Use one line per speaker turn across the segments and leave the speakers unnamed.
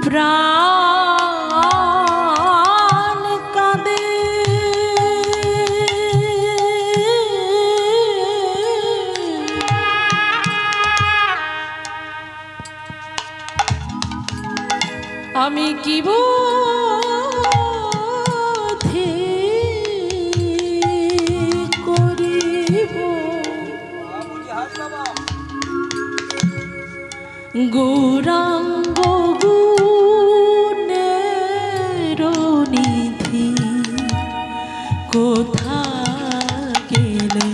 প্রাণ কাঁদে আমি কি বোধে করিব গৌরাঙ্গ গুণের নিধি কোথা গেলে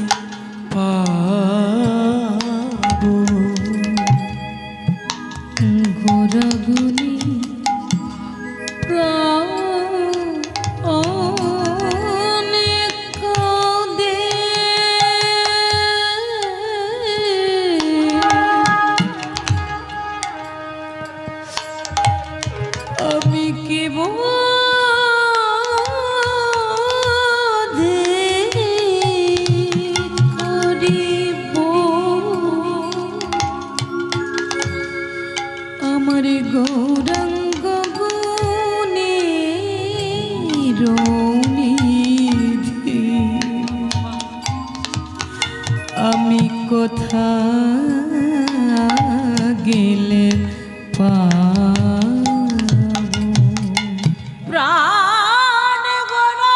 পাবো
গোরাগুনি
আমি কি বোধে করিব
আমার গৌরাঙ্গ গুণের নিধি আমি কোথা গেলে
প্রাণ গোরা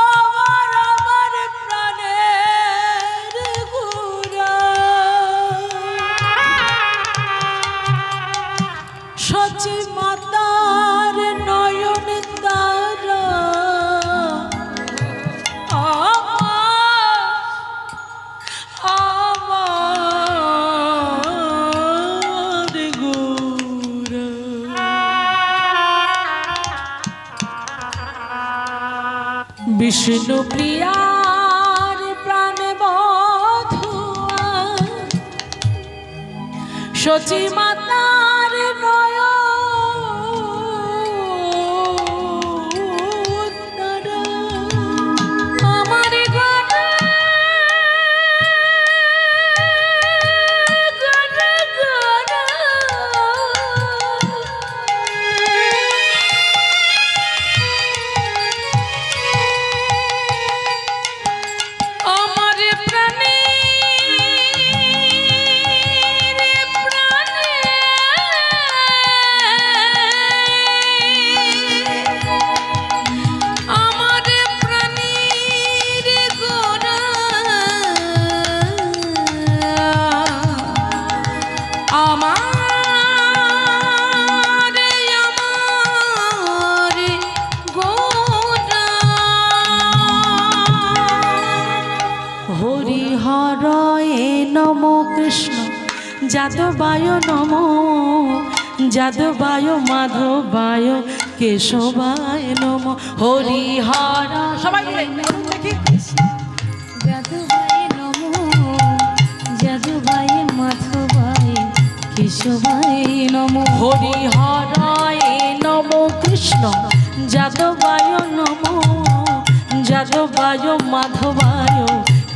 আমার প্রাণের গোরা সচি মাতার নয়ন তারা আমার গোরা বিষ্ণু প্রিয়ার প্রাণ বধুয়া সচি মাতার নয়ন তারা
আমার গোরা আমার প্রাণে আমার প্রাণীর গোরা আমার গোরা
হরিহরয়ে নম কৃষ্ণ যাদবায় নম যাদবায় মাধবায় কেশবায় নম হরিহর সবাই মিলে দেখি
যাদুবাই নমো যাদুবাই মাধবাই কেশবাই নমো
হরিহরয়ে নম কৃষ্ণ যাদবায় নম যাদবায় মাধবায়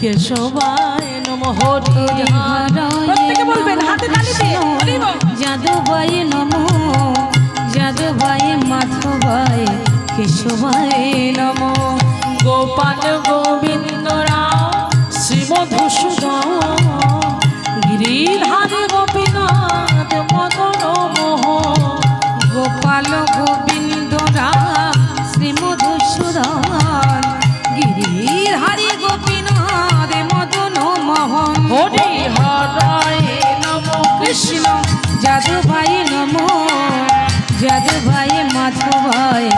কেশবায় নম হরিহর প্রত্যেকে বলবেন হাতে তালি দিয়ে বলিব
যাদুবাই নমো যাদুবাই মাধবাই কেশবাই নমো
গোপাল গোবিন্দ রাম শ্রীমধুসূদন গিরিধারী গোপীনাথ মদন মোহন
গোপাল গোবিন্দ রাম শ্রীমধুসূদন গিরিধারী গোপীনাথ মদন মোহন
হরিহরয়ে নম
কৃষ্ণ যাদুভাই নমো যাদুভাই মাধবায়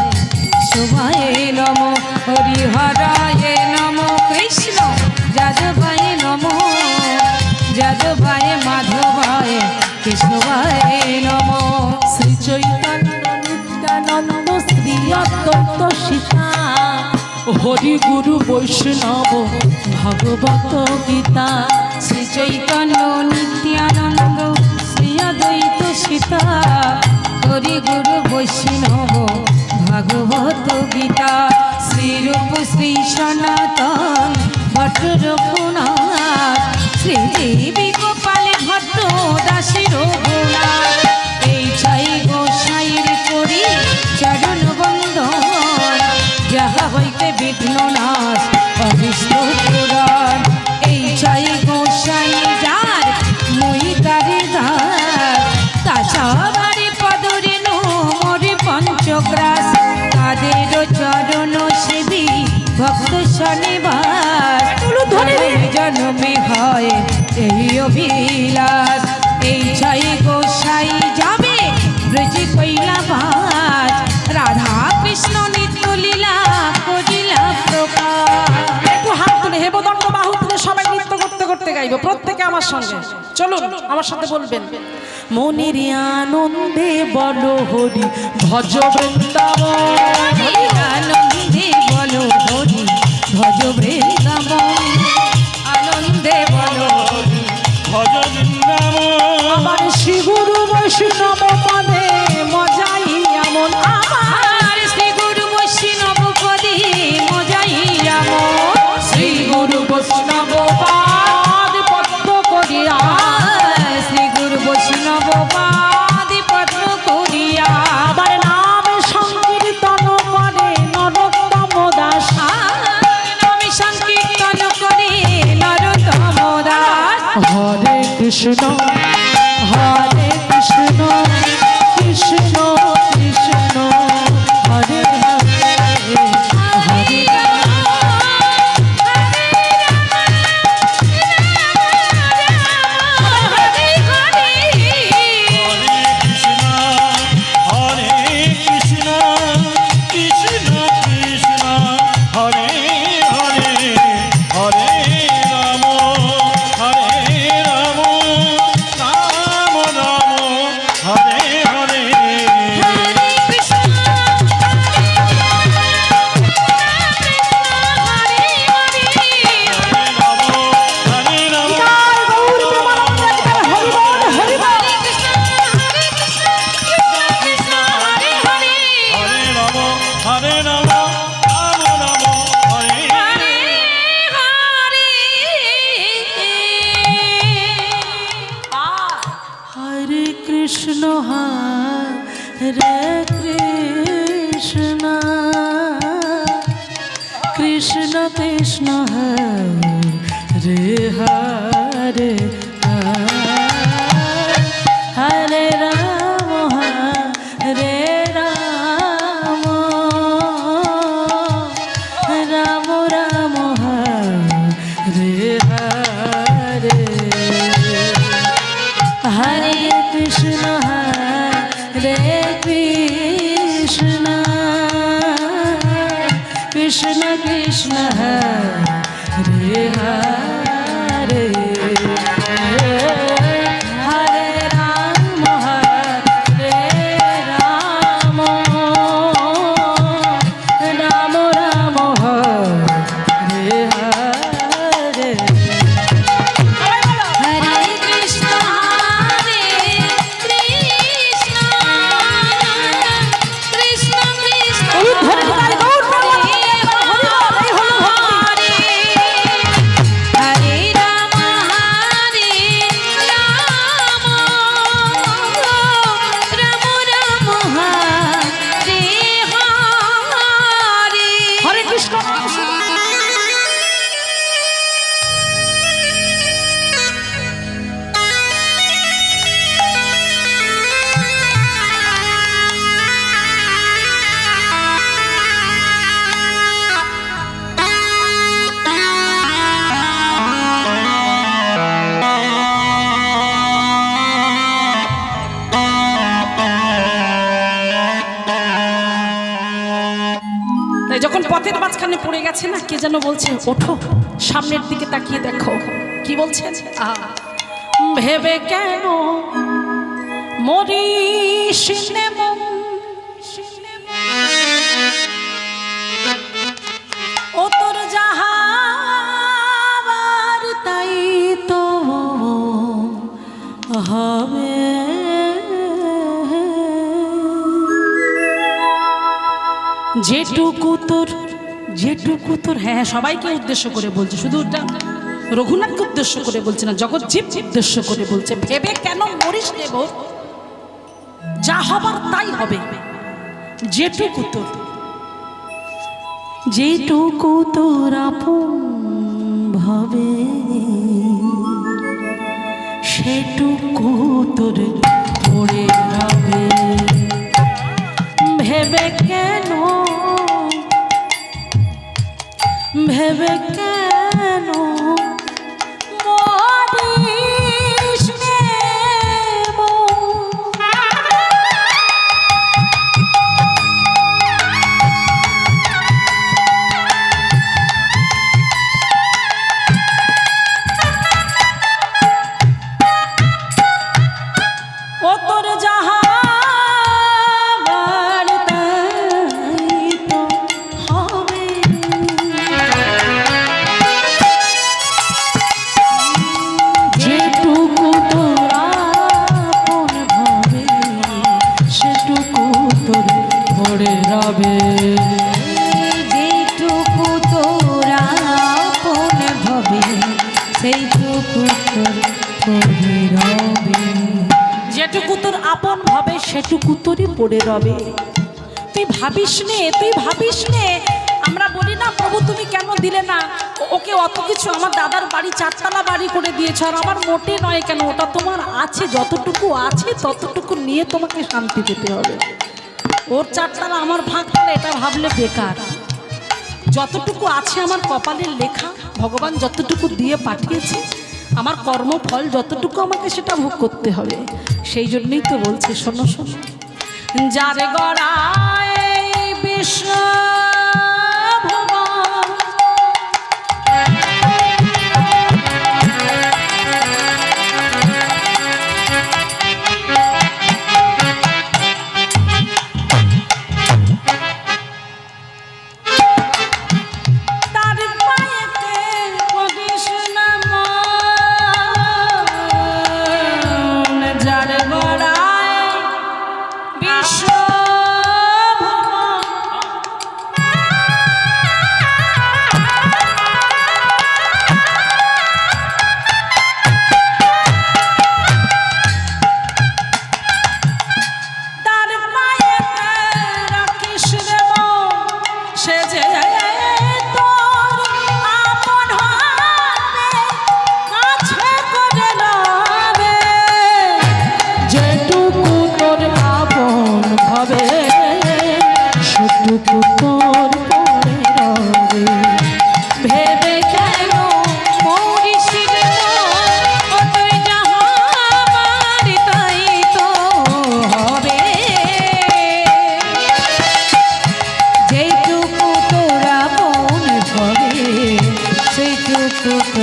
শোভায় নমো হরিহরায় নমো কৃষ্ণ যাদুভাই নমো যাদুভাই মাধবায় কেশবায় নমো
শ্রী চৈতন্য নিত্যানন্দ শ্রী অদ্বৈত সীতা হরি গুরু বৈষ্ণব ভগবত গীতা
শ্রী চৈতন্য নিত্যানন্দ শ্রী অদ্বৈত সীতা হরি গুরু বৈষ্ণব ভাগবত গীতা। শ্রীরূপ শ্রী সনাতন ভট্ট রঘুনাথ, শ্রীদেবী গোপাল ভট্ট দাসী রঘুনাথ। এই চাই গোসাইয়ের করি চরণ বন্দন, যাহা হইতে বিঘ্ন নাশ অভিষ্ট পুরাণ। এই চাই গোসাই যার মই তারে দাস, তাছাড়ারে পদরে মোরে পঞ্চগ্রাস। তাদের চরণ সেবী ভক্ত শনিবার, জন্মে হয় এই অভিলাষ। এই চাই গোসাই যাবে ব্রজ কৈলাবাস, রাধা কৃষ্ণ নিত্য লীলা করিলা প্রকাশ।
একটু হাত তুলে হেবদণ্ড বাহু তুলে সবাই নৃত্য করতে করতে গাইব, প্রত্যেকে আমার সঙ্গে চলুন, আমার সাথে বলবেন। মনের আনন্দে বলো হরি ভজ বৃন্দাবন,
আনন্দে বলো হরি ভজ বৃন্দাবন, আনন্দে বলো হরি
ভজ বৃন্দাবন।
আমার শ্রী গুরু বৈষ্ণব পদে মজাই এমন,
আমার শ্রী গুরু বৈষ্ণব পদে মজাই এমন।
শ্রী গুরু বৈষ্ণব পাদ পদ্ম করিয়া,
শ্রী গুরু বৈষ্ণব পাদ পদ্ম করিয়া,
আবার নাম সংকীর্তন করে নরোত্তম দাস।
নামে সংকীর্তন করে নরোত্তম দাস।
হরে কৃষ্ণ হরে কৃষ্ণ কৃষ্ণ কৃষ্ণ হরে হরে, হরে
হরে কৃষ্ণ হরে কৃষ্ণ কৃষ্ণ কৃষ্ণ হরে হরে, হরে রাম হরে রাম রাম রাম হরে হরে। হরে রাম হরে রাম
গৌর প্রেমানন্দ একবার হরি বল, হরি বল।
হরে রাম হরে রাম রাম রাম হরে
হরে কৃষ্ণ হরে কৃষ্ণ কৃষ্ণ কৃষ্ণ হরে হরে, হরে রাম হরে রাম রাম রাম হরে হরে, হরে কৃষ্ণ হরে কৃষ্ণ কৃষ্ণ কৃষ্ণ হরে হরে, হরে রাম হরে রাম রাম রাম হরে হরে।
হরে কৃষ্ণ হরে কৃষ্ণ কৃষ্ণ কৃষ্ণ
ধরে তাই গৌর প্রেমানন্দ একবার হরি বল, এই হলো ভক্তি।
হরে রাম হরে রাম রাম রাম হরে হরে।
হরে কৃষ্ণ তাই যখন পথের মাঝখানে পড়ে গেছে না, কে যেন বলছে ওঠো সামনের দিকে তাকিয়ে দেখো, কি বলছে? ভেবে কেন মরিস নে মন, ও তোর যাহার তাই তো হবে। যেটুকু তোর হ্যাঁ সবাইকে উদ্দেশ্য করে বলছে, শুধু ওটা রঘুনাথকে উদ্দেশ্য করে বলছে না, জগৎ জীব উদ্দেশ্য করে বলছে। ভেবে কেন মরিস দেব, যা হবার তাই হবে। যেটুকু তোর আপন ভাবে, সেটুকু তোর পড়ে রবে। ভেবে কেন মরিস রে মন। ও তোর যাহা
যেটুকু তোরা আপন ভাবে, সেইটুকু তোর পড়ে রবে।
যেটুকু তোর আপন ভাবে সেটুকু তোরই পড়ে রবে। তুই ভাবিস নে। আমরা বলি না প্রভু তুমি কেন দিলে না ওকে অত কিছু, আমার দাদার বাড়ি 4 তলা বাড়ি করে দিয়েছ, আর আমার মোটে নয় কেন, ওটা তোমার আছে, যতটুকু আছে ততটুকু নিয়ে তোমাকে শান্তি পেতে হবে। ওর 4 তলা আমার ভাগ তলা, এটা ভাবলে বেকার। যতটুকু আছে আমার কপালের লেখা, ভগবান যতটুকু দিয়ে পাঠিয়েছে, আমার কর্মফল যতটুকু, আমাকে সেটা ভোগ করতে হবে। সেই জন্যই তো বলছে, শোনো যারে গড়ায় বিশ্ব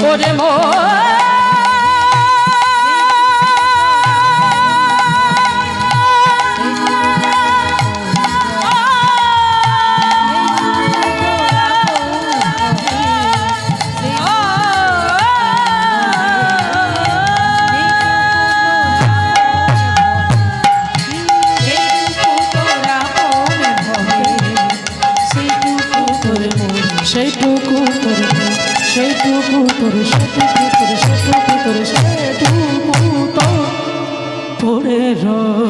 ওরে সেইটুকু তো পড়ে রবে।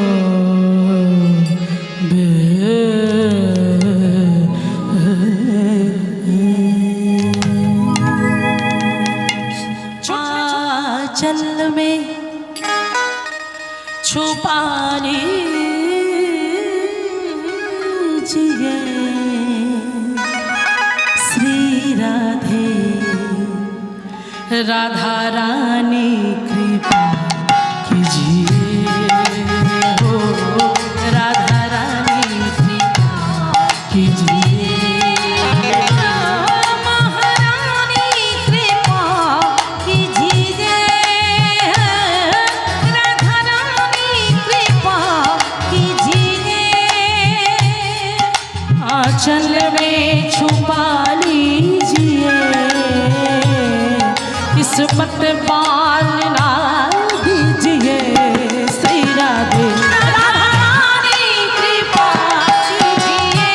आंचल में छुपा लीजिए श्री राधे राधा रानी कृपा कीजिए, हो राधा रानी कृपा कीजिए।
महारानी कृपा कीजिए, राधा रानी कृपा कीजिए।
आंचल में छुपा लीजिए, किस्मत पालना दीजिए श्री राधे
राधा रानी कृपा कीजिए,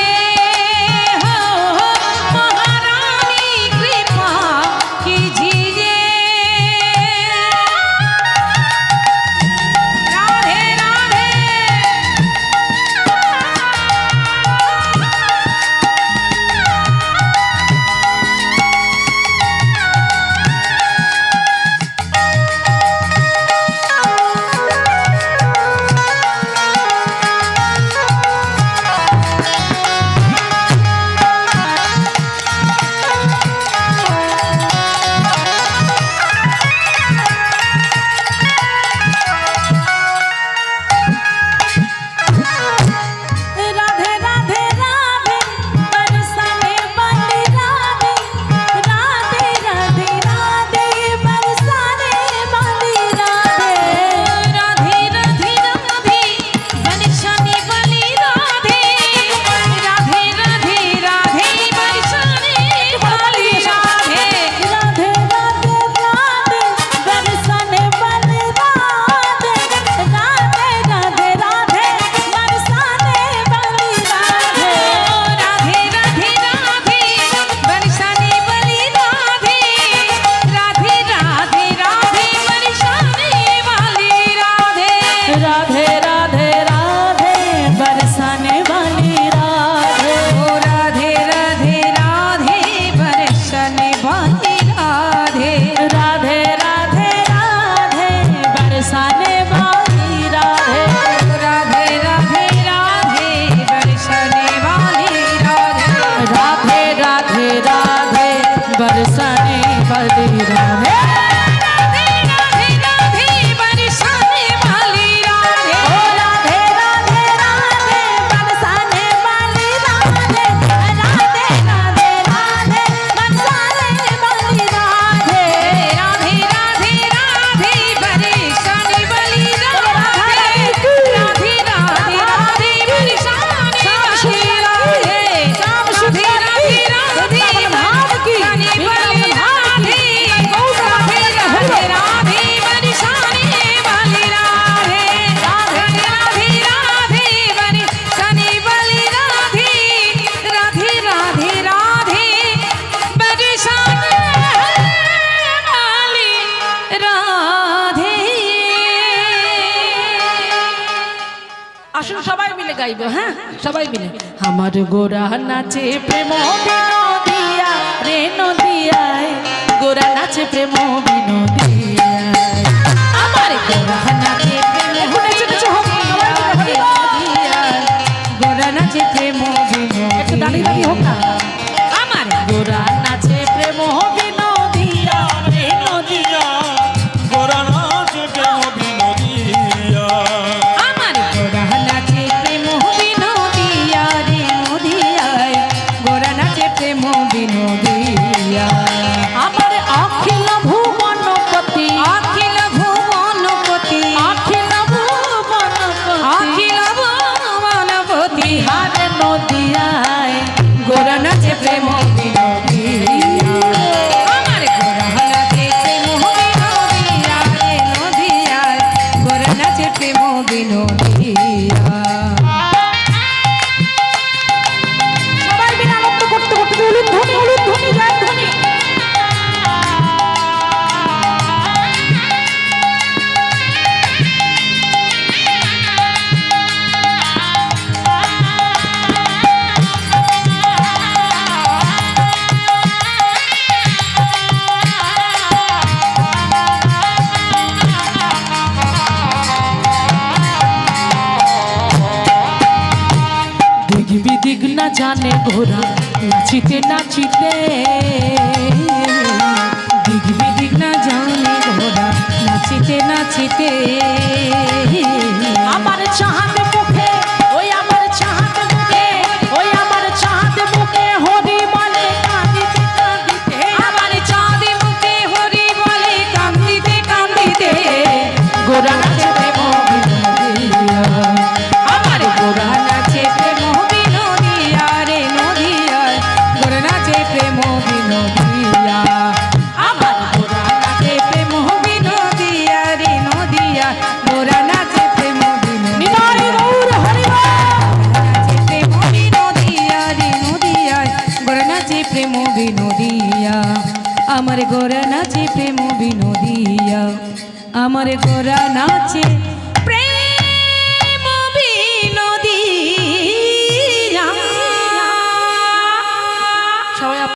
গাইবো, হ্যাঁ সবাই মিলে। আমার গোরা নাচে প্রেম বিনোদিয়া রে নদিয়ায়, গোরা নাচে প্রেম বিনোদিয়ায়, আমার গোরা নাচে প্রেম বিনোদিয়ায়, গোরা নাচে প্রেম বিনোদিয়ায়, একটু দাঁড়িয়ে দাঁড়িয়ে হোক না। আমার গোরা নাচে প্রেম বিনোদিয়া রে নদিয়া,
গোরা নাচে প্রেম বিনোদিয়া,
আমার গোরা নাচে প্রেম বিনোদিয়া রে নদিয়ায়, গোরা নাচে প্রেম বিনোদিয়া,
আমার অখিল ভুবনপতি,
অখিল ভুবনপতি,
অখিল ভুবনপতি,
অখিল ভুবনপতি,
বিহারে নদিয়ায়,
গোরা নাচে প্রেম বিনোদিয়া, আমার গোরা নাচে প্রেম বিনোদিয়া রে নদিয়ায়, গোরা নাচে প্রেম বিনোদিয়া।
সবাই মিলে আনন্দ করতে করতে উলুধ্বনি উলুধ্বনি জয়ধ্বনি। দিক বিদিক না জানে ঘোরা নাচিতে নাচিতে,
দিক বিদিক না জানে ঘোড়া নাচিতে নাচিতে,
আমার চাঁদ মুখে ওই আমার চাঁদ মুখে, ওই আমার চাঁদ মুখে হরি বলে কাঁদিতে কাঁদিতে,
আমার চাঁদ মুখে হরি বলে কান্দিতে কান্দিতে,
গোরা নাচে প্রেম
বিনোদিয়া, আমার গোরা নাচে প্রেম বিনোদিয়া রে নদিয়ায়, গোরা নাচে প্রেম বিনোদিয়া,
আমার
গোরা নাচে প্রেম বিনোদিয়া রে নদিয়া, গোরা নাচে প্রেম
নিতাই
বিনোদিয়া,
গৌর হরি
নাচে প্রেম বিনোদিয়া রে নদিয়ায়, গোরা নাচে প্রেম বিনোদিয়া, আমার গোরা নাচে প্রেম বিনোদিয়া, আমার গোরা নাচে